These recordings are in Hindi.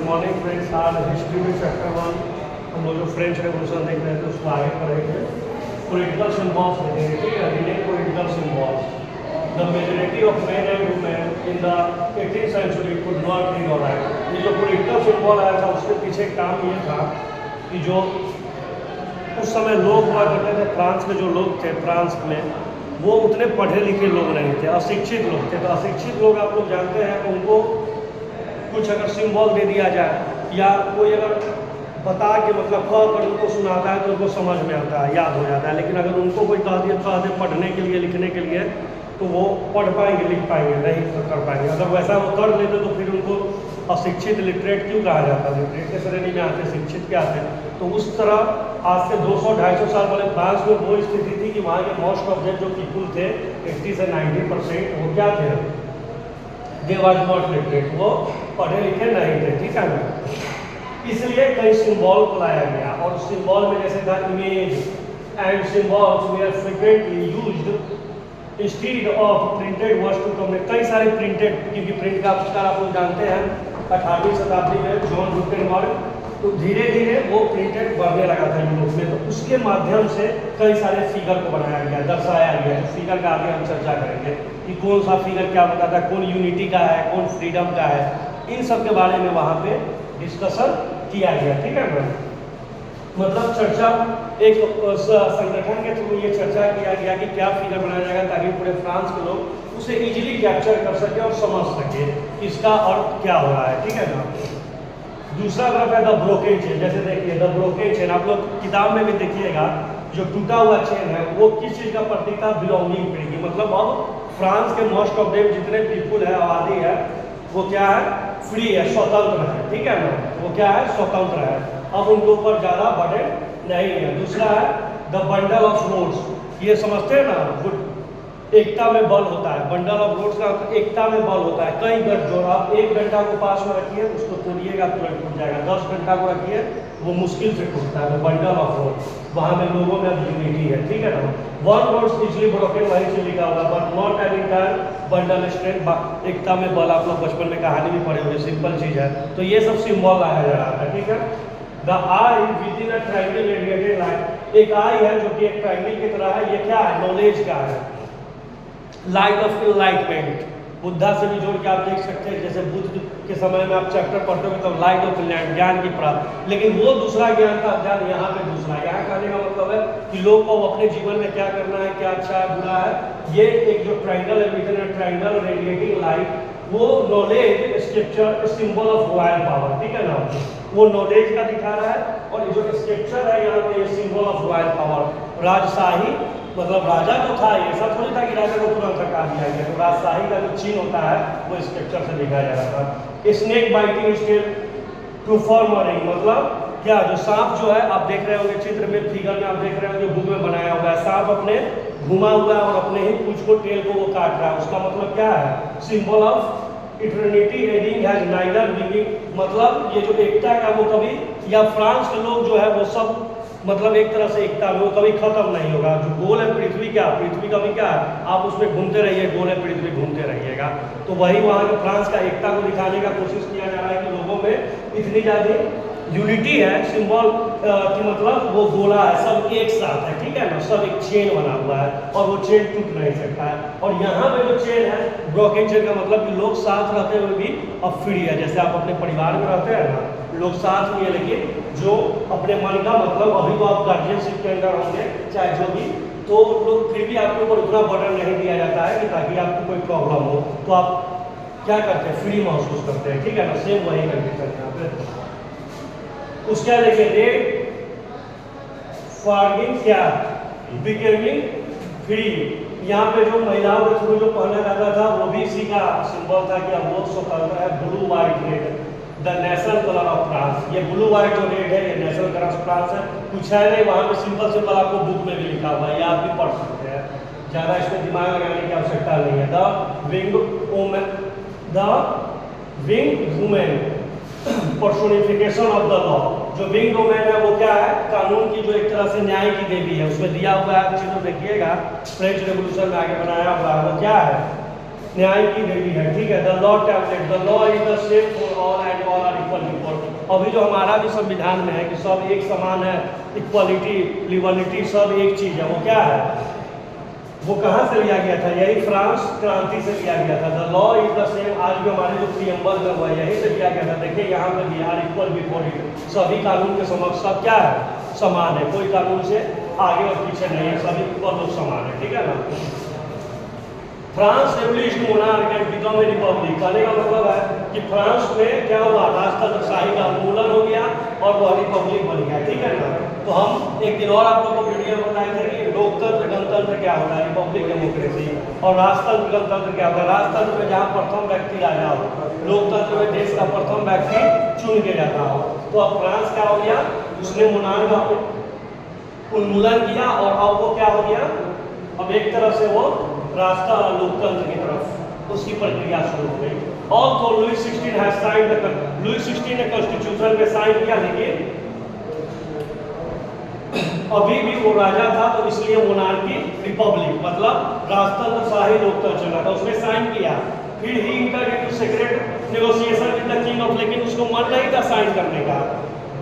Morning friends. आज हिस्ट्री में चैप्टर 1 हम लोग जो फ्रेंच रेवोल्यूशन देख रहे थे उसको आगे पढ़ेंगे। पॉलिटिकल सिम्बॉल्स देखेंगे, ठीक है। Reading political symbols. The majority of men and women in the 18th century could not read or write. ये जो पॉलिटिकल सिम्बॉल आया था उसके पीछे काम ये था कि जो उस समय लोग हुआ करते थे, फ्रांस में जो लोग थे, फ्रांस में वो उतने पढ़े लिखे लोग नहीं थे, अशिक्षित लोग थे। तो अशिक्षित लोग आप लोग जानते हैं, उनको कुछ अगर सिंबल दे दिया जाए या कोई अगर बता के मतलब कह कर उनको सुनाता है तो उनको समझ में आता है, याद हो जाता है। लेकिन अगर उनको कोई कह दे पढ़ने के लिए, लिखने के लिए, तो वो पढ़ पाएंगे, लिख पाएंगे नहीं कर पाएंगे। अगर वैसा वो कर लेते तो फिर उनको अशिक्षित, लिटरेट क्यों कहा जाता है? लिटरेट के श्रेणी में आते, शिक्षित के आते। तो उस तरह आज से 200-250 साल पहले फ्रांस में वो स्थिति थी कि वहाँ के मोस्ट ऑफ जो पीपुल थे 80 से 90% वो क्या थे? दे वॉज नॉट लिटरेट, वो पढ़े लिखे नहीं थे, ठीक है ना। इसलिए कई सिंबल को लाया गया और सिंबल में जैसे था image and symbols they are frequently used instead of printed words to communicate. कई सारे प्रिंटेड, क्योंकि प्रिंट का आविष्कार आप लोग जानते हैं 18वीं शताब्दी में जॉन गुटेनबर्ग, तो धीरे धीरे वो प्रिंटेड बढ़ने लगा था यूरोप में। तो उसके माध्यम से कई सारे फिगर को बनाया गया, दर्शाया गया। फिगर का आगे हम चर्चा करेंगे कि कौन सा फिगर क्या बताता है, कौन यूनिटी का है, कौन फ्रीडम का है, इन सब के बारे में वहाँ पे डिस्कशन किया गया, ठीक है ना। मतलब चर्चा एक संगठन के थ्रू ये चर्चा किया गया कि क्या फिगर बनाया जाएगा ताकि पूरे फ्रांस के लोग उसे इजीली कैप्चर कर सके और समझ सके इसका अर्थ क्या हो रहा है, ठीक है ना। दूसरा तरफ है द ब्रोकेन चेन। जैसे देखिए द ब्रोकेन चेन, आप लोग किताब में भी देखिएगा, जो टूटा हुआ चेन है वो किस चीज़ का प्रतीक था? बिलोंगिंग की। मतलब अब फ्रांस के मोस्ट ऑफ देम जितने पीपुल है, आबादी है, वो क्या है? फ्री है, स्वतंत्र है, ठीक है ना। वो क्या है? स्वतंत्र है। अब उनके ऊपर ज़्यादा बर्डन नहीं है। दूसरा है द बंडल ऑफ रोड्स। ये समझते हैं ना, एकता में बल होता है। बंडल ऑफ रोड्स का एकता में बल होता है। कई गठजोड़, आप 1 घंटा को पास में रखिए, उसको तोड़िएगा तुरंत टूट जाएगा। 10 घंटा को रखिए, वो मुश्किल से टूटता है। बंडल ऑफ रोड्स, वहाँ में लोगों में यूनिटी है, ठीक है ना। 1 रोड्स इजली ब्रोकन, वहीं से लिखा होगा, but not an entire bundle strength. एकता में बल, आप लोग बचपन में कहानी भी पढ़े हुए, सिंपल चीज़ है। तो ये सब सिंबल आया जा रहा था, ठीक है। The I with in a triangle radiated light. एक आई है जो कि एक ट्रायंगल की तरह है। ये क्या है? नॉलेज का है। लाइट ऑफ इनलाइटमेंट, बुद्धा से भी जोड़ के आप देख सकते हैं। जैसे बुद्ध के समय में आप चैप्टर पढ़ते हो तब लाइट ऑफ इनलाइट, ज्ञान की प्राप्ति। लेकिन वो दूसरा ज्ञान था, ज्ञान यहाँ पे दूसरा। यहाँ कहने का मतलब है कि लोग को अपने जीवन में क्या करना है, क्या अच्छा है, बुरा है। ये एक जो ट्रायंगल है, within a triangle radiating light, वो knowledge scripture symbol of royal power, ठीक है ना। वो नॉलेज का दिखा रहा है और ये जो स्क्रिप्चर है यहाँ पे सिंबल ऑफ रॉयल पावर। राजशाही मतलब राजा जो था, ऐसा थोड़ी था कि राजा को तुरंत हटा दिया गया। तो राजशाही का जो चिन्ह होता है वो स्क्रिप्चर से दिखाया जा रहा था। Snake biting tail to form a ring, मतलब क्या? जो सांप जो है, आप देख रहे होंगे चित्र में, फिगर में आप देख रहे होंगे, बुक में बनाया हुआ है। सांप अपने घुमा हुआ है और अपने ही पूंछ को, टेल को वो काट रहा है। उसका मतलब क्या है? Symbol of eternity adding has neither beginning. मतलब ये जो एकता का वो कभी, या फ्रांस के लोग जो है वो सब मतलब एक तरह से एकता में वो कभी खत्म नहीं होगा। जो गोल है पृथ्वी, क्या पृथ्वी का भी क्या है? आप उसमें घूमते रहिए, गोल है पृथ्वी, घूमते रहिएगा। तो वही वहाँ के फ्रांस का एकता को दिखाने का कोशिश किया जा रहा है कि लोगों में इतनी ज़्यादा यूनिटी है। सिंबल की मतलब वो गोला है, सब एक साथ है, ठीक है ना। सब एक चेन बना हुआ है और वो चेन टूट नहीं सकता है। और यहाँ पे जो चेन है, ब्रोकन चेन का मतलब कि लोग साथ रहते हुए भी अब फ्री है। जैसे आप अपने परिवार में रहते हैं ना, लोग साथ में है, लेकिन जो अपने मन का मतलब, अभी तो आप गार्जियनशिप के अंदर होंगे चाहे जो भी, तो लोग फिर भी आपके ऊपर उतना बर्डन नहीं दिया जाता है कि ताकि आपको कोई प्रॉब्लम हो तो आप क्या करते हैं? फ्री महसूस करते हैं, ठीक है ना। सेम वही कंडीशन यहाँ पे। उसके बाद देखिए रेड फॉर्गिंग, क्या? Becoming free. यहाँ पे जो महिलाओं के थ्रू जो पहना जाता था वो भी इसी का सिंबल था कि अब वो स्वतंत्र है। Blue white red, the national colour of France. ये ब्लू व्हाइट जो रेड है, ये नेशनल कलर ऑफ फ्रांस है। कुछ है नहीं, वहाँ पे सिंपल सिंपल आपको बुक में भी लिखा हुआ है, या आप भी पढ़ सकते हैं। ज़्यादा इसमें दिमाग लगाने की आवश्यकता नहीं है। The wing women personification of the law. जो विंग वुमेन है वो क्या है? कानून की जो एक तरह से न्याय की देवी है। उसमें दिया हुआ है, चिन्ह देखिएगा, फ्रेंच रेवोल्यूशन में आगे बनाया हुआ है। वो क्या है? न्याय की देवी है, ठीक है। The law tablet, the law is the same for all and all are equal before. अभी जो हमारा भी संविधान में है कि सब एक समान है, इक्वालिटी, लिबर्टी, सब एक चीज़ है, वो क्या है, वो कहाँ से लिया गया था? यही फ्रांस क्रांति से लिया गया था। The law is the same, आज भी हमारे जो प्रियम्बल में हुआ यही से लिया गया था। देखिए यहाँ पे भी आर इक्वल बिफोर इट, सभी कानून के समक्ष सब क्या है, समान है, कोई कानून से आगे और पीछे नहीं है, सभी पर लोग समान है, ठीक है ना। France abolished monarch and become a republic, कहने का मतलब है कि फ्रांस में क्या हुआ, राजतंत्रशाही का उन्मूलन हो गया और वह रिपब्लिक बन गया, ठीक है ना। तो हम एक दिन और आप लोगों को वीडियो में बताए थे कि लोकतंत्र गणतंत्र क्या होता है, रिपब्लिक डेमोक्रेसी, और राजतंत्र गणतंत्र क्या होता है। राजतंत्र में जहाँ प्रथम व्यक्ति राजा हो, लोकतंत्र में देश का प्रथम व्यक्ति चुन के जाता हो। तो अब फ्रांस क्या हो गया, उसने मोनार्क का उन्मूलन किया और अब वो क्या हो गया, अब एक तरफ से वो रास्ता लोकतंत्र की तरफ उसकी प्रक्रिया शुरू हो गई। और तो Louis 16 has signed the, Louis 16 ने कॉन्स्टिट्यूशन में साइन किया, लेकिन अभी भी वो राजा था, तो इसलिए मोनार्की रिपब्लिक मतलब राजतंत्रशाही लोकतंत्र चला था, उसने साइन किया। फिर he enter into secret negotiation with the king of, लेकिन उसको मन नहीं था साइन करने का।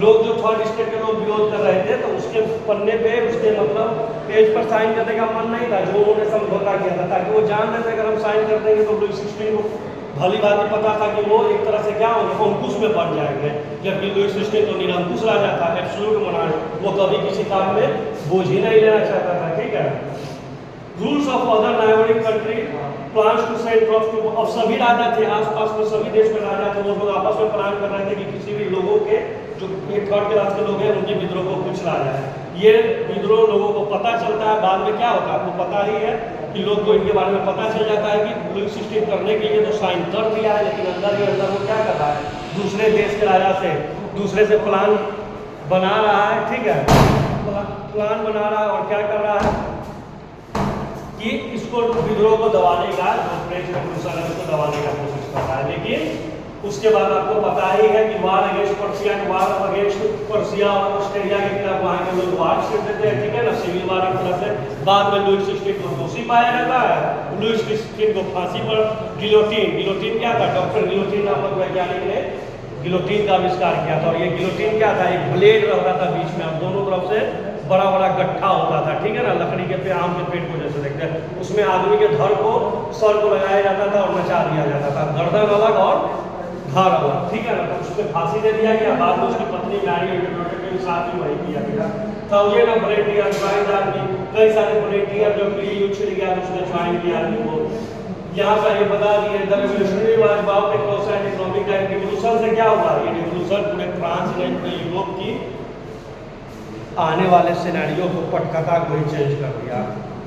लोग जो थर्ड स्टेट के लोग विरोध कर रहे थे, तो उसके पन्ने पे, उसके मतलब पेज पर साइन करने का मन नहीं था, जो उन्होंने समझौता किया था, ताकि वो जान रहे थे अगर हम साइन कर देंगे तो लुई 16 को भली भांति पता था कि वो एक तरह से क्या होगा, अंकुश में बढ़ जाएंगे। जबकि लुई 16 तो निरंकुश राजा था, एब्सोल्यूट मोनार्क, वो कभी किसी काम में बोझ ही नहीं लेना चाहता था, ठीक है। Rules of other neighbouring country plans to send troops to, अब सभी राजा थे आसपास में, सभी देश में राजा थे, वो लोग आपस में प्लान कर रहे थे कि किसी भी लोगों के जो थर्ड क्लास के लोग हैं उनके विद्रोह को कुछ राजा है। ये विद्रोह लोगों को पता चलता है, बाद में क्या होता है आपको पता ही है कि लोग को इनके बारे में पता चल जाता है कि लुई 16 करने के लिए तो साइन कर दिया है, लेकिन अंदर ही अंदर वो क्या कर रहा है, दूसरे देश के राजा से, दूसरे से प्लान बना रहा है, ठीक है, प्लान बना रहा है और क्या कर रहा है कि इसको विद्रोह को दबाने का, जो फ्रेंच रेवोल्यूशन है उसको दबाने का कोशिश कर रहा है। लेकिन उसके बाद आपको पता ही है कि वार अगेंस्ट पर्सिया, वार अगेंस्ट पर्सिया और ऑस्ट्रेलिया के खिलाफ वहाँ के लोग वार छेड़ देते हैं, ठीक है ना, सिविल वार की तरफ से। बाद में लुई 16 को दोषी पाया जाता है, लुई 16 को फांसी पर, गिलोटीन, गिलोटीन क्या था, डॉक्टर गिलोटीन नामक वैज्ञानिक ने गिलोटीन का आविष्कार किया था। और ये गिलोटीन क्या था, एक ब्लेड रहता था बीच में, अब दोनों तरफ से बड़ा बड़ा गट्ठा होता था, ठीक है ना, लकड़ी के पे, आम के पेड़ को जैसे देखते हैं, उसमें आदमी के धड़ को, सर को लगाया जाता था और नचा दिया जाता था, गर्दन अलग और धड़ अलग, ठीक है ना। तो उसको फांसी दे दिया गया, बाद में उसकी पत्नी मैरी के साथ ही वही किया गया। Thousand of volunteer join army, कई सारे वॉलंटियर जो प्री युद्ध छिड़ गया तो उसने ज्वाइन किया आर्मी को। यहाँ पर ये बता दिए the revolutionary was about to cross and economic time, revolution से क्या हुआ, ये रिवोल्यूशन पूरे फ्रांस ने, पूरे यूरोप की आने वाले सिनेरियो को, पटकथा को ही चेंज कर दिया।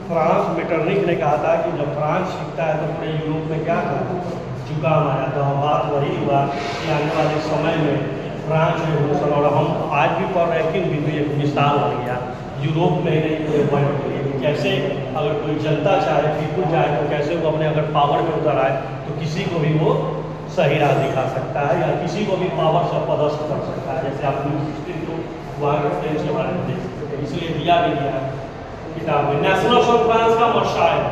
फ्रांस, मेटरनिक ने कहा था कि जब फ्रांस जीतता है तो पूरे यूरोप में क्या था, जुकाम आया था। बात वही हुआ कि आने वाले समय में फ्रांस रेवोल्यूशन, और हम आज भी पढ़ रहे हैं कि भी एक मिसाल बन गया यूरोप में ही नहीं पूरे वर्ल्ड के लिए, कैसे अगर कोई जनता चाहे, पीपुल चाहे, तो कैसे वो अपने अगर पावर में उतर आए तो किसी को भी वो सही राह दिखा सकता है, या किसी को भी पावर से पदस्थ कर सकता है। जैसे आप वहाँ के फ्रेंच के बारे में देख सकते हैं, इसलिए दिया भी गया किताब में। नेशनल ऑफ फ्रांस का मर्शायल,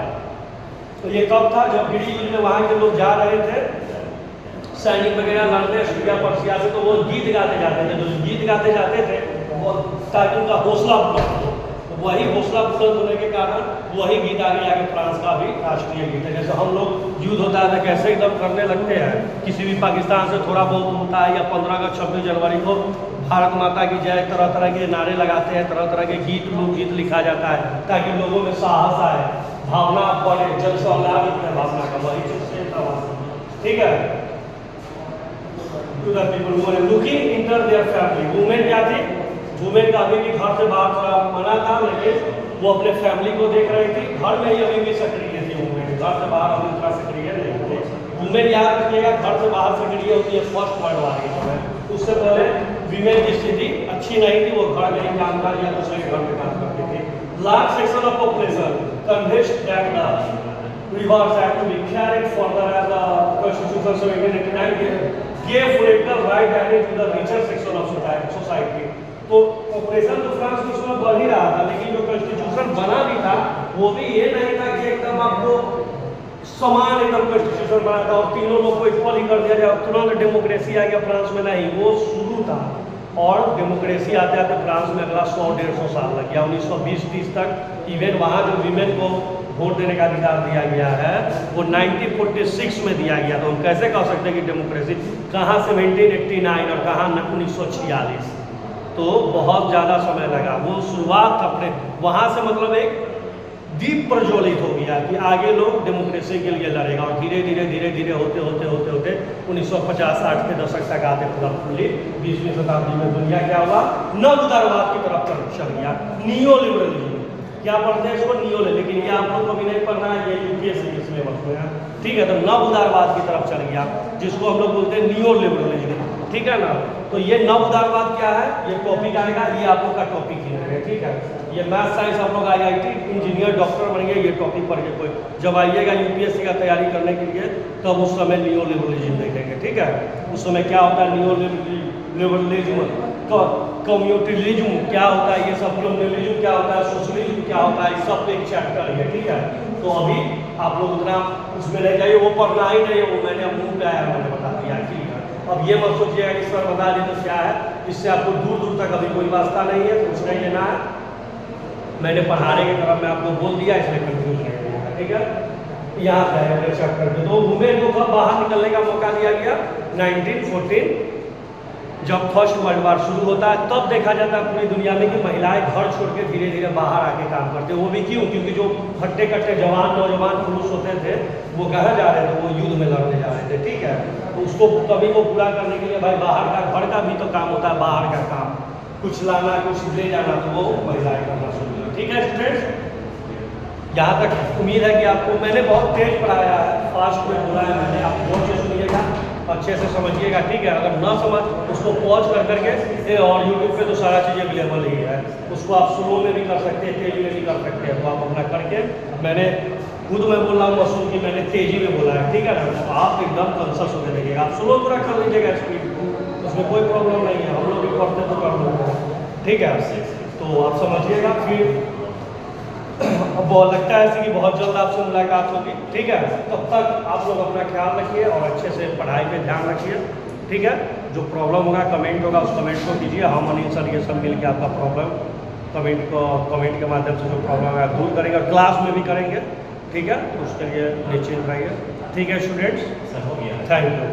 तो ये कब था, जब ब्रिटिश युद्ध में वहाँ के लोग जा रहे थे सैनिक वगैरह लड़ने ऑस्ट्रेलिया पर्सिया से, तो वो गीत गाते जाते थे, जो गीत गाते जाते थे वो ताकि उनका हौसला बुलंद हो, तो वही हौसला बुलंद होने के कारण वही गीत आगे जाके फ्रांस का भी राष्ट्रीय गीत है। जैसे हम लोग युद्ध होता है तो कैसे एकदम करने लगते हैं, किसी भी पाकिस्तान से थोड़ा बहुत होता है, या 15 अगस्त 26 जनवरी को भारत माता की जय, तरह तरह के नारे लगाते हैं, तरह तरह के गीत, लोकगीत लिखा जाता है ताकि लोगों में साहस आए, भावना बढ़े, जन सौलाभ की भावना का, वही चीज था, ठीक है। Looking inter their family, women क्या थी, वुमेन का अभी भी घर से बाहर थोड़ा मना था, लेकिन वो अपने फैमिली को देख रही थी, घर में ही अभी भी सक्रिय थी वुमेन, घर से बाहर अभी उतना सक्रिय नहीं थे। वुमेन याद रखिएगा, घर से बाहर सक्रिय होती है फर्स्ट वर्ल्ड वार के समय, उससे पहले वीमेन की स्थिति अच्छी नहीं थी, वो घर में ही काम कर या दूसरे घर में काम करती थी। Large section of population convinced that the reverse had to be carried further as the constitution of 1889 gave political right added to the richer section of society। तो पॉपुलेशन तो फ्रांस में उसमें बढ़ ही रहा था, लेकिन जो कॉन्स्टिट्यूशन बना भी था वो भी ये नहीं था कि एकदम आपको समान एकदम कॉन्स्टिट्यूशन बना था और तीनों लोग को इक्वल ही कर दिया जाए, तुरंत डेमोक्रेसी आ गया फ्रांस में। नहीं, वो शुरू था और डेमोक्रेसी आते आते फ्रांस में अगला 100-150 साल लग गया। 1920-30 तक इवन वहाँ जो वीमेन को वोट देने का अधिकार दिया गया है वो 1946 में दिया गया। तो हम कैसे कह सकते हैं कि डेमोक्रेसी, कहाँ 1789 और कहाँ 1946, तो बहुत ज़्यादा समय लगा। वो शुरुआत अपने वहाँ से मतलब एक दीप प्रज्वलित हो गया कि आगे लोग डेमोक्रेसी के लिए लड़ेगा और धीरे धीरे होते 1950-60 के दशक तक आते पूरा फुल्ली 20वीं शताब्दी में दुनिया क्या हुआ, नव उदारवाद की तरफ चल गया, नियो लिबरलिज्म। क्या पढ़ते हैं इसको, नियो, लेकिन ये आप लोग को भी नहीं पढ़ना है, ये यूपीएससी के सिलेबस में है, ठीक है। तो नव उदारवाद की तरफ चल गया जिसको हम लोग बोलते हैं नियो लिबरलिज्म, ठीक है ना। तो ये नव उदारवाद क्या है, ये टॉपिक आएगा, ये आप लोग का टॉपिक ही है, ठीक है। ये मैथ साइंस आप लोग IIT इंजीनियर डॉक्टर बनेंगे, ये टॉपिक पढ़ के कोई जब आइएगा यूपीएससी का तैयारी करने के लिए तब उस समय नियो लिबरलिज्म देखेंगे, ठीक है। उस समय क्या होता है नियो लिबरलिज्म, कम्युनिटिज्म क्या होता है, ये सब कम्युनलिज्म क्या होता है, सोशलिज्म क्या होता है, इस सब पे एक चैप्टर है, ठीक है। तो अभी आप लोग उतना उसमें नहीं जाइए, वो पढ़ना ही नहीं है, वो मैंने मुँह पे आया मैंने बता दिया, ठीक है। अब ये मत सोचिएगा कि सर बता दें तो क्या है, इससे आपको दूर दूर तक अभी कोई वास्ता नहीं है, कुछ नहीं लेना है। मैंने पढ़ाने की तरफ में आपको बोल दिया, इसलिए कंफ्यूज नहीं होगा, ठीक है। यहाँ पे अगले चैप्टर में तो वुमेन को कब बाहर निकलने का मौका दिया गया, 1914 जब फर्स्ट वर्ल्ड वार शुरू होता है तब देखा जाता है पूरी दुनिया में कि महिलाएं घर छोड़ के धीरे धीरे बाहर आके काम करते हैं। वो भी क्यों, क्योंकि जो हट्टे कट्टे जवान नौजवान पुरुष होते थे वो कहाँ जा रहे थे, वो युद्ध में लड़ने जा रहे थे, ठीक है। तो उसको कभी को पूरा करने के लिए भाई बाहर का, घर का भी तो काम होता है, बाहर का काम कुछ लाना कुछ ले जाना, तो वो महिलाएं करना शुरू हुई, ठीक है स्टूडेंट्स। यहाँ तक उम्मीद है कि आपको मैंने बहुत तेज पढ़ाया है, फास्ट में बोला है मैंने, आप बहुत से सुनिएगा, अच्छे से समझिएगा, ठीक है। अगर ना समझ उसको पॉज कर करके और यूट्यूब पे तो सारा चीज़ अवेलेबल ही है, उसको आप स्लो में भी कर सकते हैं, तेजी में भी कर सकते हैं, तो आप अपना करके, मैंने खुद में बोल रहा हूँ मसूद की मैंने तेजी में बोला है, ठीक है ना। तो आप एकदम कॉन्शस होकर देखिएगा, आप स्लो पूरा कर लीजिएगा स्पीड, उसमें कोई प्रॉब्लम नहीं है, हम लोग भी पढ़ते तो कर लेंगे, ठीक है। तो आप समझिएगा, फिर अब बहुत लगता है ऐसे कि बहुत जल्द आपसे मुलाकात होगी, ठीक है। तब तक आप लोग अपना ख्याल रखिए और अच्छे से पढ़ाई पे ध्यान रखिए, ठीक है। जो प्रॉब्लम होगा कमेंट होगा उस कमेंट को कीजिए, हम अनिल सर ये सब मिल के आपका प्रॉब्लम कमेंट के माध्यम से जो प्रॉब्लम है दूर करेंगे और क्लास में भी करेंगे, ठीक है। तो उसके लिए निश्चिंत रहिए, ठीक है स्टूडेंट्स, थैंक यू।